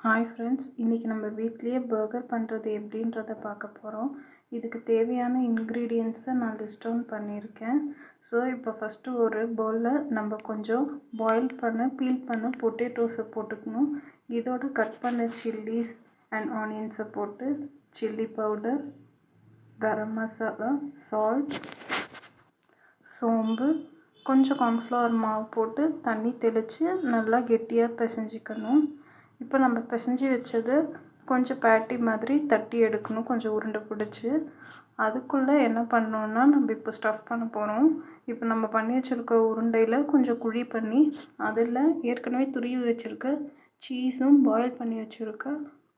Hi friends, இன்றைக்கி நம்ம வீட்லேயே பர்கர் பண்ணுறது எப்படின்றத பார்க்க போகிறோம். இதுக்கு தேவையான இன்க்ரீடியன்ட்ஸை நான் லிஸ்ட் டவுன் பண்ணியிருக்கேன். ஸோ இப்போ ஃபஸ்ட்டு ஒரு பவுலில் நம்ம கொஞ்சம் பீல் பண்ண பொட்டேட்டோஸை போட்டுக்கணும். இதோட கட் பண்ண சில்லிஸ் அண்ட் ஆனியன்ஸை போட்டு chilli powder, garam masala, salt, சோம்பு, கொஞ்சம் கார்ன்ஃப்ளவர் மாவு போட்டு தண்ணி தெளித்து நல்லா கெட்டியாக பிசைஞ்சிக்கணும். இப்போ நம்ம பிசைஞ்சி வச்சது கொஞ்சம் பேட்டி மாதிரி தட்டி எடுக்கணும், கொஞ்சம் உருண்டை பிடிச்சி. அதுக்குள்ளே என்ன பண்ணோன்னா நம்ம இப்போ ஸ்டஃப் பண்ண போகிறோம். இப்போ நம்ம பண்ணி வச்சுருக்க உருண்டையில் கொஞ்சம் குழி பண்ணி அதில் ஏற்கனவே துருவி வச்சுருக்க சீஸும் பாயில் பண்ணி வச்சுருக்க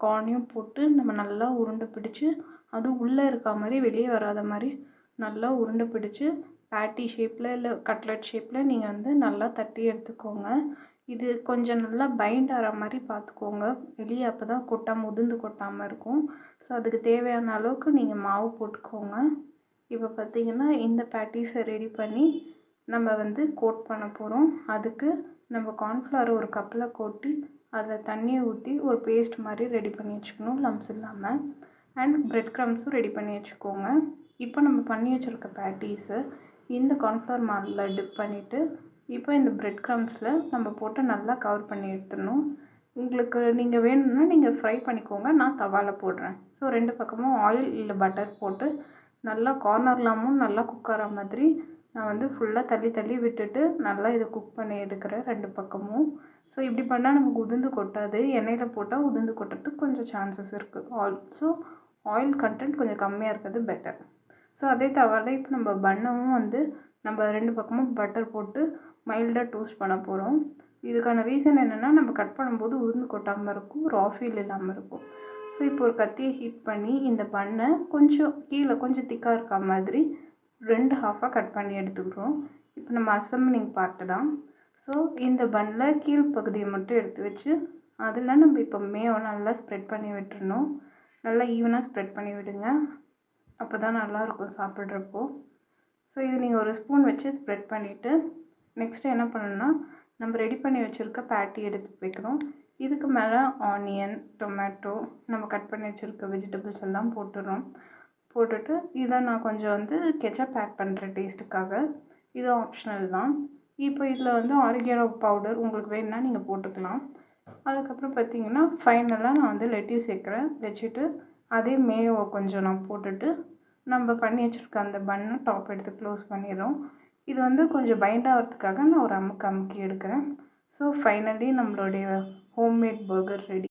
கார்னையும் போட்டு நம்ம நல்லா உருண்டை பிடிச்சி, அதுவும் உள்ளே இருக்க மாதிரி வெளியே வராத மாதிரி நல்லா உருண்டை பிடிச்சி பேட்டி ஷேப்பில் இல்லை கட்லெட் ஷேப்பில் நீங்கள் வந்து நல்லா தட்டி எடுத்துக்கோங்க. இது கொஞ்சம் நல்லா பைண்ட் ஆகிற மாதிரி பார்த்துக்கோங்க, வெளியே அப்போ தான் உதிர்ந்து கொட்டாமல் இருக்கும். ஸோ அதுக்கு தேவையான அளவுக்கு நீங்கள் மாவு போட்டுக்கோங்க. இப்போ பார்த்திங்கன்னா இந்த பேட்டிஸை ரெடி பண்ணி நம்ம வந்து கோட் பண்ண போகிறோம். அதுக்கு நம்ம கார்ன்ஃப்ளவர் ஒரு கப்பில் கொட்டி அதில் தண்ணியை ஊற்றி ஒரு பேஸ்ட் மாதிரி ரெடி பண்ணி வச்சுக்கணும், லம்ஸ் இல்லாமல். அண்ட் ப்ரெட் க்ரம்ஸும் ரெடி பண்ணி வச்சுக்கோங்க. இப்போ நம்ம பண்ணி வச்சுருக்க பேட்டிஸை இந்த கார்ன்ஃப்ளவர் மாவில் டிப் பண்ணிவிட்டு இப்போ இந்த ப்ரெட் க்ரம்ஸில் நம்ம போட்டு நல்லா கவர் பண்ணி எடுத்துடணும். உங்களுக்கு நீங்கள் வேணும்னா நீங்கள் ஃப்ரை பண்ணிக்கோங்க, நான் தவாவில் போடுறேன். ஸோ 2 பக்கமும் ஆயில் இல்லை பட்டர் போட்டு நல்லா கார்னர்லாமும் நல்லா குக் ஆகிற மாதிரி நான் வந்து ஃபுல்லாக தள்ளி விட்டுட்டு நல்லா இதை குக் பண்ணி எடுக்கிறேன் 2 பக்கமும். ஸோ இப்படி பண்ணால் நமக்கு உதிர்ந்து கொட்டாது. எண்ணெயில் போட்டால் உதிர்ந்து கொட்டுறதுக்கு கொஞ்சம் சான்சஸ் இருக்குது. ஆல்சோ ஆயில் கண்டென்ட் கொஞ்சம் கம்மியாக இருக்கிறது பெட்டர். ஸோ அதே தவாவில் இப்போ நம்ம பண்ணவும் வந்து நம்ம 2 பக்கமும் பட்டர் போட்டு மைல்டாக டோஸ்ட் பண்ண போகிறோம். இதுக்கான ரீசன் என்னென்னா, நம்ம கட் பண்ணும்போது உதிர்ந்து கொட்டாமல் இருக்கும், ரா ஃபீல் இல்லாமல் இருக்கும். ஸோ இப்போ ஒரு கத்தியை ஹீட் பண்ணி இந்த பண்ணை கொஞ்சம் கீழே கொஞ்சம் திக்காக இருக்க மாதிரி 2 ஹாஃபாக கட் பண்ணி எடுத்துக்கிறோம். இப்போ நம்ம அசம்பிளிங் பார்ட்டு தான். ஸோ இந்த பண்ணில் கீழ்ப்பகுதியை மட்டும் எடுத்து வச்சு அதில் நம்ம இப்போ மேவை நல்லா ஸ்ப்ரெட் பண்ணி விட்டுறணும். நல்லா ஈவனாக ஸ்ப்ரெட் பண்ணி விடுங்க, அப்போ தான் நல்லாயிருக்கும் சாப்பிட்றப்போ. ஸோ இது நீங்கள் ஒரு ஸ்பூன் வச்சு ஸ்ப்ரெட் பண்ணிவிட்டு நெக்ஸ்ட்டு என்ன பண்ணணும்னா, நம்ம ரெடி பண்ணி வச்சுருக்க பேட்டி எடுத்து வைக்கிறோம். இதுக்கு மேலே ஆனியன், டொமேட்டோ, நம்ம கட் பண்ணி வச்சுருக்க வெஜிடபிள்ஸ் எல்லாம் போட்டுட்டு இதை நான் கொஞ்சம் வந்து கெச்சப் ஆட் பண்ணுறேன் டேஸ்ட்டுக்காக. இது ஆப்ஷனல் தான். இப்போ இதில் வந்து ஆரிகேனோ பவுடர் உங்களுக்கு வேணும்னா நீங்கள் போட்டுக்கலாம். அதுக்கப்புறம் பார்த்திங்கன்னா ஃபைனலாக நான் வந்து லெட்யூஸ் சேர்க்குறேன். வச்சுட்டு அதே மேவை கொஞ்சம் நான் போட்டுட்டு நம்ம பண்ணி வச்சுருக்க அந்த பண்ணை டாப் எடுத்து க்ளோஸ் பண்ணிடுறோம். இது வந்து கொஞ்சம் பைண்ட் ஆகிறதுக்காக நான் ஒரு அமுக்கி எடுக்கிறேன். ஸோ ஃபைனலி நம்மளுடைய ஹோம்மேட் பர்கர் ரெடி.